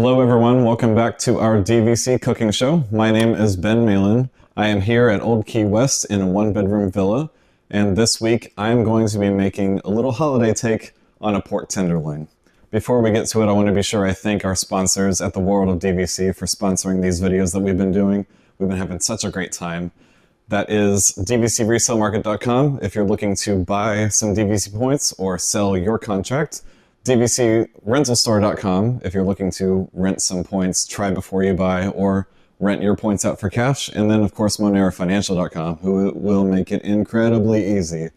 Hello everyone, welcome back to our DVC Cooking Show. My name is Ben Mehlan. I am here at Old Key West in a one-bedroom villa, and this week I'm going to be making a little holiday take on a pork tenderloin. Before we get to it, I want to be sure I thank our sponsors at the World of DVC for sponsoring these videos that we've been doing. We've been having such a great time. That is dvcresalemarket.com if you're looking to buy some DVC points or sell your contract. dvcrentalstore.com if you're looking to rent some points, try before you buy, or rent your points out for cash. And then, of course, monerafinancial.com, who will make it incredibly easy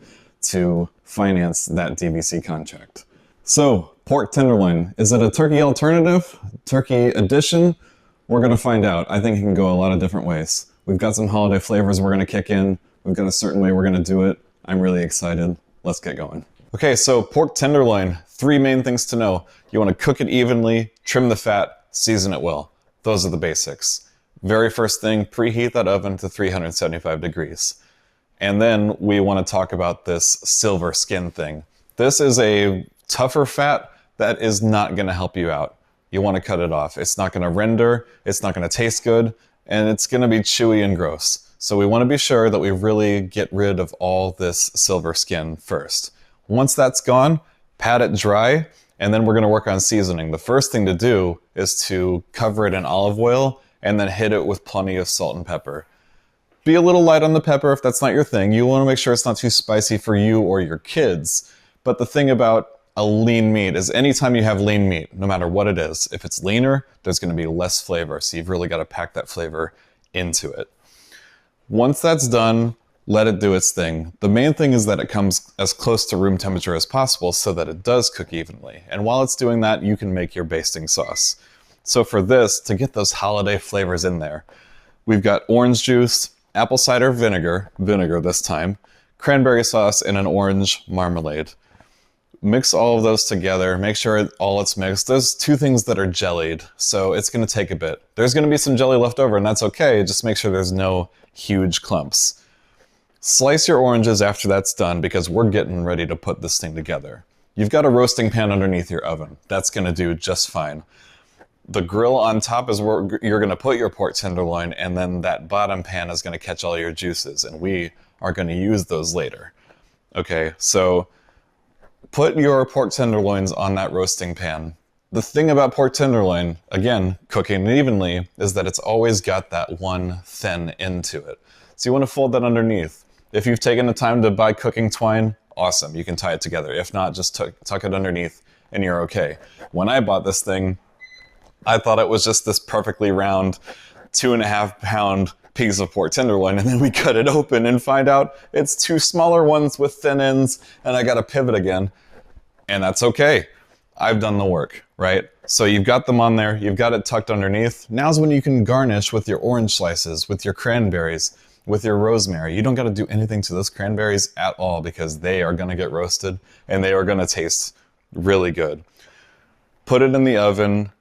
to finance that DVC contract. So, pork tenderloin. Is it a turkey alternative? Turkey addition? We're going to find out. I think it can go a lot of different ways. We've got some holiday flavors we're going to kick in. We've got a certain way we're going to do it. I'm really excited. Let's get going. Okay, so pork tenderloin. 3 main things to know. You want to cook it evenly, trim the fat, season it well. Those are the basics. Very first thing, preheat that oven to 375 degrees. And then we want to talk about this silver skin thing. This is a tougher fat that is not going to help you out. You want to cut it off. It's not going to render, it's not going to taste good, and it's going to be chewy and gross. So we want to be sure that we really get rid of all this silver skin first. Once that's gone, pat it dry, and then we're going to work on seasoning. The first thing to do is to cover it in olive oil and then hit it with plenty of salt and pepper. Be a little light on the pepper if that's not your thing. You want to make sure it's not too spicy for you or your kids. But the thing about a lean meat is anytime you have lean meat, no matter what it is, if it's leaner, there's going to be less flavor. So you've really got to pack that flavor into it. Once that's done, let it do its thing. The main thing is that it comes as close to room temperature as possible so that it does cook evenly. And while it's doing that, you can make your basting sauce. So for this, to get those holiday flavors in there, we've got orange juice, apple cider vinegar this time, cranberry sauce, and an orange marmalade. Mix all of those together, make sure all it's mixed. There's 2 things that are jellied, so it's going to take a bit. There's going to be some jelly left over, and that's okay. Just make sure there's no huge clumps. Slice your oranges after that's done because we're getting ready to put this thing together. You've got a roasting pan underneath your oven. That's going to do just fine. The grill on top is where you're going to put your pork tenderloin, and then that bottom pan is going to catch all your juices, and we are going to use those later. Okay, so put your pork tenderloins on that roasting pan. The thing about pork tenderloin, again, cooking evenly, is that it's always got that one thin end to it. So you want to fold that underneath. If you've taken the time to buy cooking twine, awesome, you can tie it together. If not, just tuck it underneath and you're okay. When I bought this thing, I thought it was just this perfectly round 2.5 pound piece of pork tenderloin, and then we cut it open and find out it's 2 smaller ones with thin ends, and I got to pivot again. And that's okay. I've done the work, right? So you've got them on there, you've got it tucked underneath. Now's when you can garnish with your orange slices, with your cranberries, with your rosemary. You don't got to do anything to those cranberries at all because they are going to get roasted and they are going to taste really good. Put it in the oven.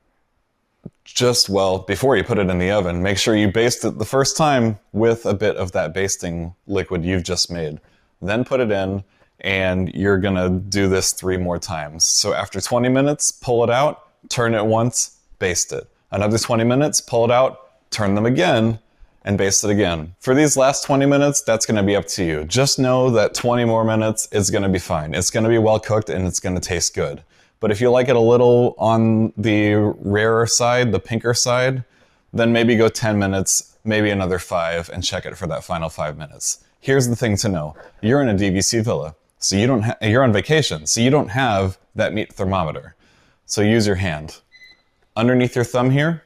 Before you put it in the oven, make sure you baste it the first time with a bit of that basting liquid you've just made. Then put it in, and you're gonna do this 3 more times. So after 20 minutes, pull it out, turn it once, baste it. Another 20 minutes, pull it out, turn them again, and baste it again. For these last 20 minutes, that's gonna be up to you. Just know that 20 more minutes is gonna be fine. It's gonna be well cooked and it's gonna taste good. But if you like it a little on the rarer side, the pinker side, then maybe go 10 minutes, maybe another 5, and check it for that final 5 minutes. Here's the thing to know. You're in a DVC villa, so you're on vacation, so you don't have that meat thermometer. So use your hand. Underneath your thumb here,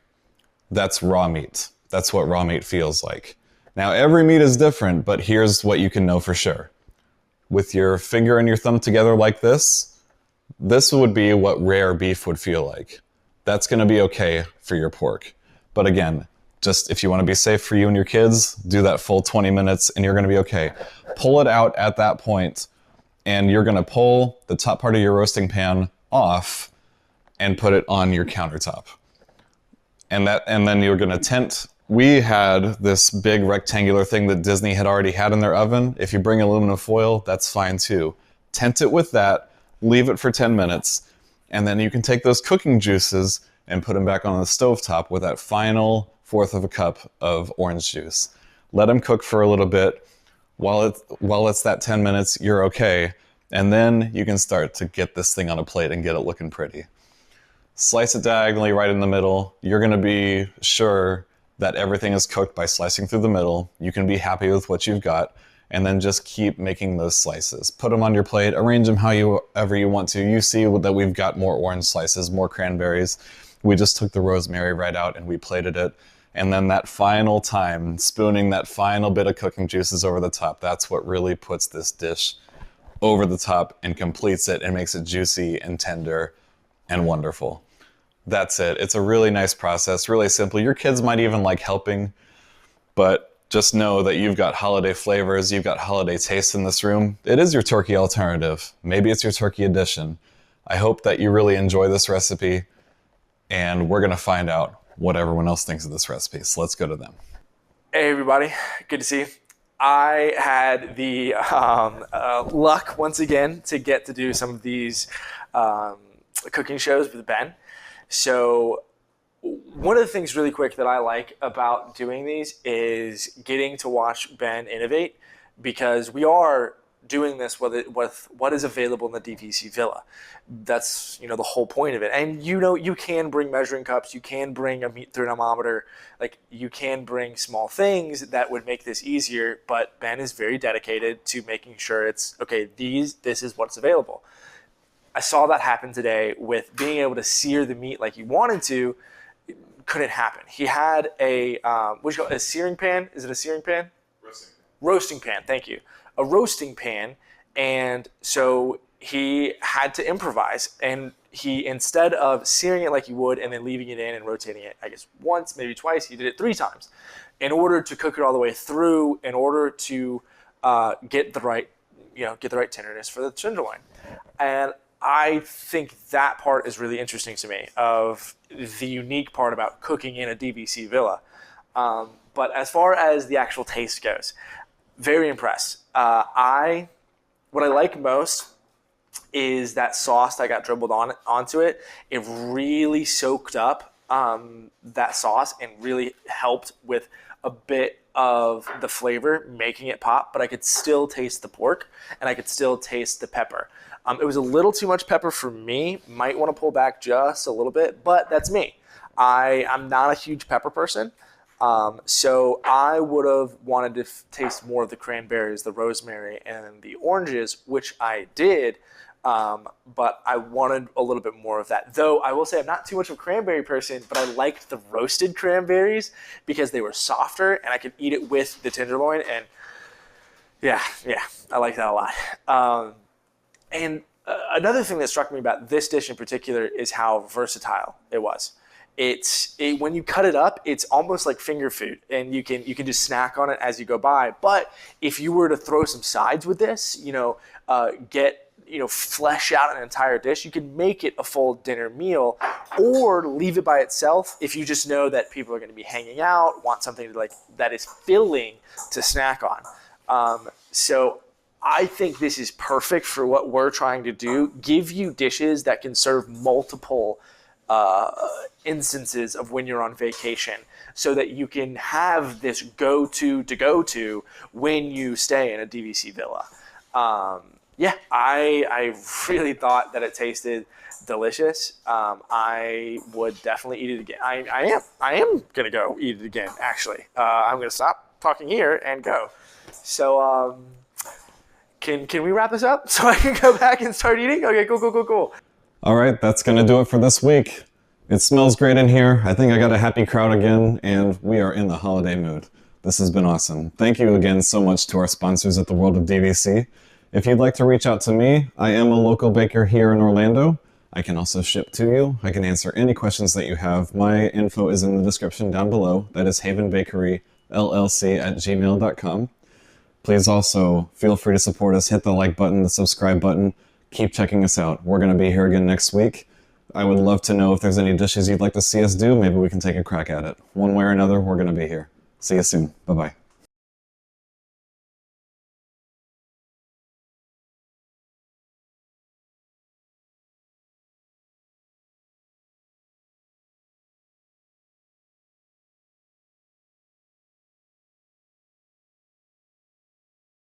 that's raw meat. That's what raw meat feels like. Now, every meat is different, but here's what you can know for sure. With your finger and your thumb together like this would be what rare beef would feel like. That's going to be okay for your pork. But again, just if you want to be safe for you and your kids, do that full 20 minutes and you're going to be okay. Pull it out at that point, and you're going to pull the top part of your roasting pan off and put it on your countertop. And then you're going to tent. We had this big rectangular thing that Disney had already had in their oven. If you bring aluminum foil, that's fine too. Tent it with that, leave it for 10 minutes, and then you can take those cooking juices and put them back on the stovetop with that final 1/4 of a cup of orange juice. Let them cook for a little bit. While it's that 10 minutes, you're okay. And then you can start to get this thing on a plate and get it looking pretty. Slice it diagonally right in the middle. You're gonna be sure that everything is cooked by slicing through the middle. You can be happy with what you've got, and then just keep making those slices. Put them on your plate, arrange them however you want to. You see that we've got more orange slices, more cranberries. We just took the rosemary right out and we plated it. And then that final time, spooning that final bit of cooking juices over the top, that's what really puts this dish over the top and completes it and makes it juicy and tender and wonderful. That's it. It's a really nice process, really simple. Your kids might even like helping, but just know that you've got holiday flavors, you've got holiday taste in this room. It is your turkey alternative. Maybe it's your turkey edition. I hope that you really enjoy this recipe, and we're gonna find out what everyone else thinks of this recipe. So let's go to them. Hey everybody, good to see you. I had the luck once again to get to do some of these cooking shows with Ben. So one of the things really quick that I like about doing these is getting to watch Ben innovate, because we are doing this with what is available in the DVC Villa. That's, the whole point of it. And you can bring measuring cups, you can bring a meat thermometer, like you can bring small things that would make this easier, but Ben is very dedicated to making sure it's, okay, this is what's available. I saw that happen today with being able to sear the meat like you wanted to. Couldn't happen. He had a searing pan. Is it a searing pan? Roasting pan. Thank you. A roasting pan, and so he had to improvise. And he, instead of searing it like he would and then leaving it in and rotating it, I guess once, maybe twice, he did it 3 times, in order to cook it all the way through, in order to get the right tenderness for the tenderloin. And I think that part is really interesting to me, of the unique part about cooking in a DVC Villa. But as far as the actual taste goes, very impressed. What I like most is that sauce that got dribbled onto it. It really soaked up that sauce and really helped with a bit of the flavor, making it pop, but I could still taste the pork and I could still taste the pepper. It was a little too much pepper for me. Might want to pull back just a little bit, but that's me. I'm not a huge pepper person. So I would have wanted to taste more of the cranberries, the rosemary, and the oranges, which I did. But I wanted a little bit more of that. Though I will say I'm not too much of a cranberry person, but I liked the roasted cranberries because they were softer and I could eat it with the tenderloin. And yeah, I like that a lot. And another thing that struck me about this dish in particular is how versatile it was. When you cut it up, it's almost like finger food, and you can just snack on it as you go by. But if you were to throw some sides with this, flesh out an entire dish, you can make it a full dinner meal, or leave it by itself if you just know that people are going to be hanging out, want something that is filling to snack on. So I think this is perfect for what we're trying to do. Give you dishes that can serve multiple instances of when you're on vacation, so that you can have this go-to when you stay in a DVC Villa. I really thought that it tasted delicious. I would definitely eat it again. I am gonna go eat it again, actually. I'm gonna stop talking here and go. So can we wrap this up so I can go back and start eating? Okay, cool. All right, that's going to do it for this week. It smells great in here. I think I got a happy crowd again, and we are in the holiday mood. This has been awesome. Thank you again so much to our sponsors at the World of DVC. If you'd like to reach out to me, I am a local baker here in Orlando. I can also ship to you. I can answer any questions that you have. My info is in the description down below. That is havenbakeryllc@gmail.com. Please also feel free to support us. Hit the like button, the subscribe button. Keep checking us out. We're going to be here again next week. I would love to know if there's any dishes you'd like to see us do. Maybe we can take a crack at it. One way or another, we're going to be here. See you soon. Bye-bye.